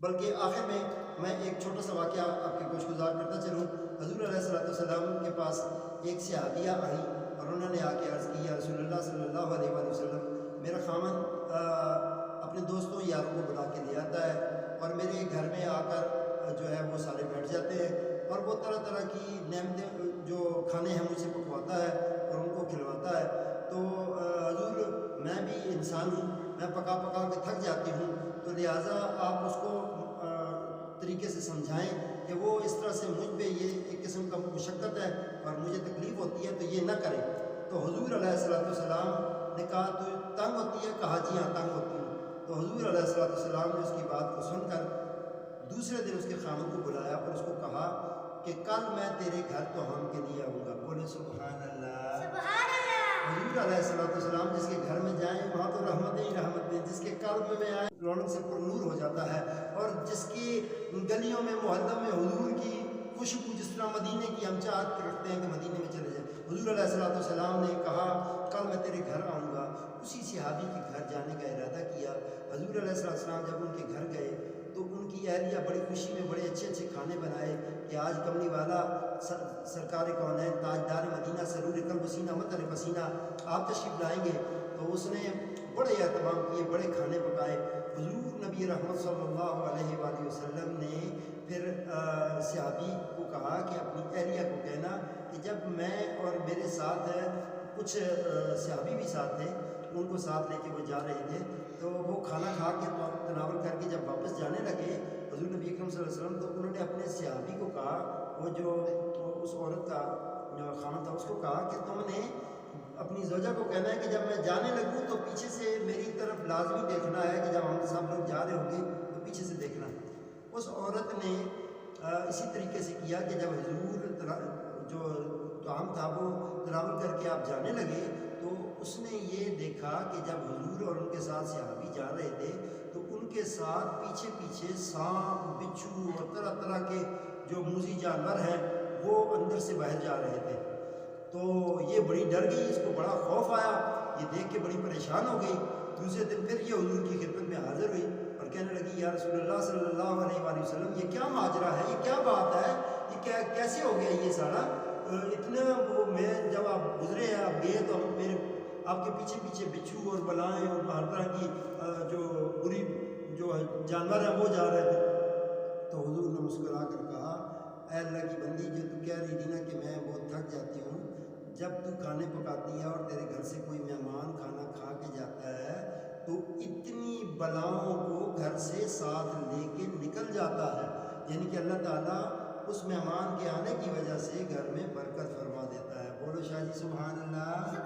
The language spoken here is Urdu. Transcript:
بلکہ آخر میں ایک چھوٹا سا واقعہ آپ کے گوش گزار کرتا چلوں۔ حضور علیہ السلام کے پاس ایک صحابیہ آئیں اور انہوں نے آ کے عرض کی، یا رسول اللہ صلی اللہ علیہ وآلہ وسلم، میرا خامن اپنے دوستوں یاروں کو بلا کے لے آتا ہے اور میرے گھر میں آ کر جو ہے وہ سارے بیٹھ جاتے ہیں اور وہ طرح طرح کی نعمتیں جو کھانے ہیں مجھ سے پکواتا ہے اور ان کو کھلواتا ہے۔ تو حضور میں بھی انسان ہوں، میں پکا پکا کے تھک جاتی ہوں، تو لہٰذا آپ اس کو طریقے سے سمجھائیں کہ وہ اس طرح سے مجھ پہ یہ ایک قسم کا مشقت ہے اور مجھے تکلیف ہوتی ہے تو یہ نہ کرے۔ تو حضور علیہ السلام نے کہا تو تنگ ہوتی ہے؟ کہا جی ہاں تنگ ہوتی ہوں۔ تو حضور علیہ السلام نے اس کی بات کو سن کر دوسرے دن اس کے خامن کو بلایا اور اس کو کہا کہ کل میں تیرے گھر توہم کے لیے آؤں گا۔ بولے سبحان اللہ، سبحان اللہ۔ حضور علیہ السلام جس کے گھر میں جائیں وہاں تو رحمتیں ہی رحمتیں، جس کے قلب میں آئے رونق سے پر نور ہو جاتا ہے، اور جس کی گلیوں میں محلوں میں حضور کی خوشبو جس طرح مدینے کی ہم چاہت رکھتے ہیں کہ مدینے میں چلے جائیں۔ حضور علیہ السلام نے کہا کل میں تیرے گھر آؤں گا۔ اسی صحابی کے گھر جانے کا ارادہ کیا۔ حضور علیہ السلام جب ان کے گھر گئے تو ان کی اہلیہ بڑی خوشی میں بڑے اچھے اچھے کھانے بنائے کہ آج کملی والا سرکار کونین تاجدار مدینہ سرور قلب سینہ مطر پسینہ آپ تشریف لائیں گے۔ تو اس نے بڑے اہتمام کیے، بڑے کھانے پکائے۔ حضور نبی رحمت صلی اللہ علیہ وآلہ وسلم نے پھر صحابی کو کہا کہ اپنی اہلیہ کو کہنا کہ جب میں اور میرے ساتھ کچھ صحابی بھی ساتھ تھے، ان کو ساتھ لے کے وہ جا رہے تھے، تو وہ کھانا کھا کے تناول کر کے جب واپس جانے لگے حضور نبی اکرم صلی اللہ علیہ وسلم، تو انہوں نے اپنے صحابی کو کہا، وہ جو اس عورت کا خامن تھا اس کو کہا کہ تم نے اپنی زوجہ کو کہنا ہے کہ جب میں جانے لگوں تو پیچھے سے میری طرف لازمی دیکھنا ہے کہ جب ہم سب لوگ جا رہے ہوں گے تو پیچھے سے دیکھنا ہے۔ اس عورت نے اسی طریقے سے کیا کہ جب حضور جو طعام تھا وہ تناول کر کے آپ جانے لگے تو اس نے یہ دیکھا کہ جب حضور اور ان کے ساتھ صحابی جا رہے تھے تو ان کے ساتھ پیچھے پیچھے سانپ، بچھو اور طرح طرح کے جو موذی جانور ہیں وہ اندر سے باہر جا رہے تھے۔ تو یہ بڑی ڈر گئی، اس کو بڑا خوف آیا، یہ دیکھ کے بڑی پریشان ہو گئی۔ دوسرے دن پھر یہ حضور کی خدمت میں حاضر ہوئی اور کہنے لگی، یا رسول اللہ صلی اللہ علیہ وآلہ وسلم، یہ کیا ماجرا ہے، یہ کیا بات ہے، یہ کیسے ہو گیا یہ سارا؟ اتنا وہ میں جب آپ گزرے ہیں، آپ گئے تو میرے آپ کے پیچھے پیچھے بچھو اور بلائیں اور ہر طرح کی جو بری جو جانور ہیں وہ جا رہے تھے۔ تو حضور نے مسکرا کر کہا، اے اللہ کی بندی، جو تو کہہ رہی تھی نا کہ میں بہت تھک جاتی ہوں، جب تو کھانے پکاتی ہے اور تیرے گھر سے کوئی مہمان کھانا کھا کے جاتا ہے تو اتنی بلاؤں کو گھر سے ساتھ لے کے نکل جاتا ہے، یعنی کہ اللہ تعالیٰ اس مہمان کے آنے کی وجہ سے گھر میں برکت فرما دیتا ہے۔ بولو شاہ جی سبحان اللہ۔